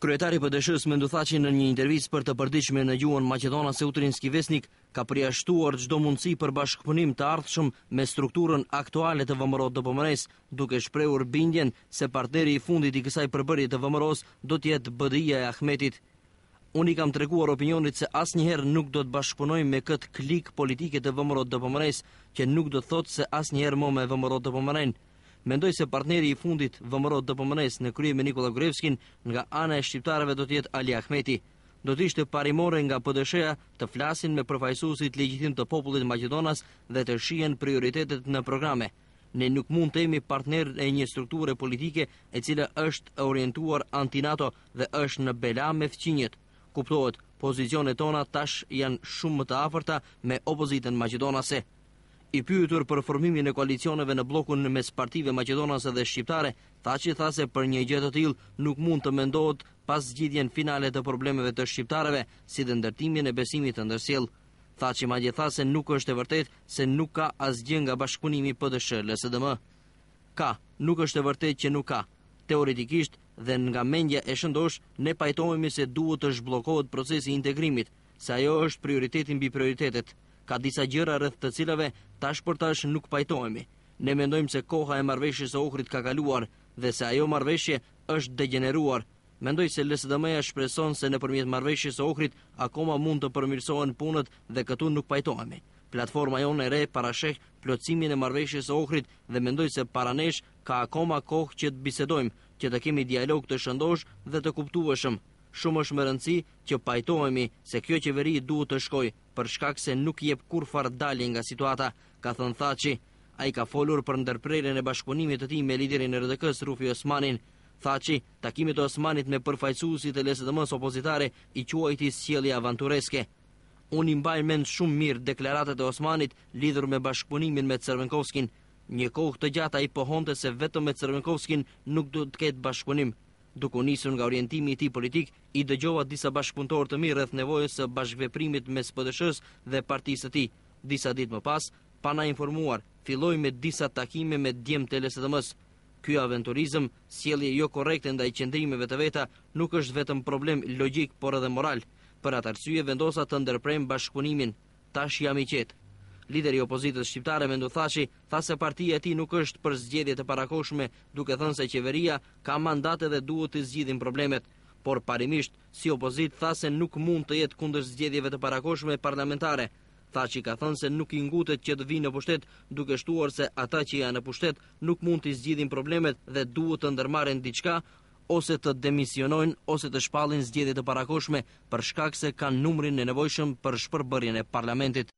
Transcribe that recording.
Kryetari PD-s Mendu Thaçi në një intervistë për të përditshme në gjuhën maqedonase Utrinski Vesnik ka përjashtuar çdo mundësi për bashkëpunim të ardhshëm me strukturën aktuale të VMRO-DPMR-s, duke shprehur bindjen se partneri i fundit i kësaj përbërje të VMRO-s do të jetë BDI-ja e Ahmetit. Unë i kam treguar opinionit se asnjëherë nuk do të bashkëpunoj me këtë klik politike të VMRO-DPMR-s, që nuk do të thotë se asnjëherë më me VMRO-DPMR-n. Mendoj se partneri i fundit VMRO-DPMR-s në krye me Nikola Gruevskin nga ana e shqiptarëve do të jetë Ali Ahmeti. Do të ishte parimore nga PD-sha të flasin me përfaqësuesit legjitim të popullit maqedonas dhe të shihen prioritetet në programe. Ne nuk mund të jemi partner e një strukture politike e cila është orientuar anti-NATO dhe është në bela me fqinjet. Kuptohet, pozicionet tona tash janë shumë më të afërta me opozitën maqedonase. I pyetur për formimin e koalicioneve në blokun mes partive maqedonase dhe shqiptare, Thaçi tha se për një gjë të tillë nuk mund të mendohet pas zgjidhjen finale të problemeve të shqiptarëve, si dhe ndërtimin e besimit të ndërsjell. Thaçi madje tha se nuk është e vërtetë se nuk ka asgjë nga bashkëpunimi PDSH-LSDM. Nuk është e vërtetë që nuk ka. Teoretikisht dhe nga mendja e shëndosh, ne pajtohemi se duhet të zhbllokohet procesi i integrimit, se ajo është prioriteti mbi prioritetet. Ka disa gjëra rreth të cilave tash për tash nuk pajtohemi. Ne mendojmë se koha e marrëveshjes së Ohrit ka kaluar dhe se ajo marrëveshje është degeneruar. Mendoj se LSDM-ja shpreson se nëpërmjet marrëveshjes së Ohrit akoma mund të përmirësohen punët dhe këtu nuk pajtohemi. Platforma jonë e re parasheh plotësimin e marrëveshjes së Ohrit dhe mendoj se para nesh ka akoma kohë që të bisedojmë, që të kemi dialog të shëndosh dhe të kuptueshëm. Shumë është më rëndësi që pajtohemi se kjo qeveri duhet të shkojë, për shkak se nuk jep kurrë dalje nga situata, ka thënë Thaçi. Ai ka folur për ndërprerjen e bashkëpunimit të tij me liderin e RDK-s Rufi Osmanin. Thaçi, takimit të Osmanit me përfaqësuesit e LSDM-s opozitare i quajti sjellje avantureske. Unë i mbaj mend shumë mirë deklaratat e Osmanit lidhur me bashkëpunimin me Crvenkovskin. Një kohë të gjatë ai pohonte se vetëm me Crvenkovskin nuk do të ketë bashkëpunim. Duke nisur nga orientimi i tij politik, i dëgjova disa bashkëpunëtorë të mirë rreth nevojës së bashkëveprimit mes PD-s dhe partisë së tij. Disa ditë më pas, pa na informuar, filloi me disa takime me djemt të LSDM-s. Ky aventurizëm, sjellje jo korrekte ndaj qendrimeve të veta, nuk është vetëm problem logjik, por edhe moral. Për atë arsye vendosa të ndërprem bashkëpunimin. Tash jam i qetë. Lideri i opozitës shqiptare Mendu Thaçi tha se partia e tij nuk është për zgjedhje të parakohshme, duke thënë se qeveria ka mandate dhe duhet të zgjidhin problemet, por parimisht si opozitë tha se nuk mund të jetë kundër zgjedhjeve të parakohshme parlamentare. Thaçi ka thënë se nuk i ngutet që të vinë në pushtet, duke shtuar se ata që janë në pushtet nuk mund të zgjidhin problemet dhe duhet të ndërmarrin diçka ose të demisionojnë ose të shpallin zgjedhje të parakohshme për shkak se kanë numrin e nevojshëm për shpërbërjen e parlamentit.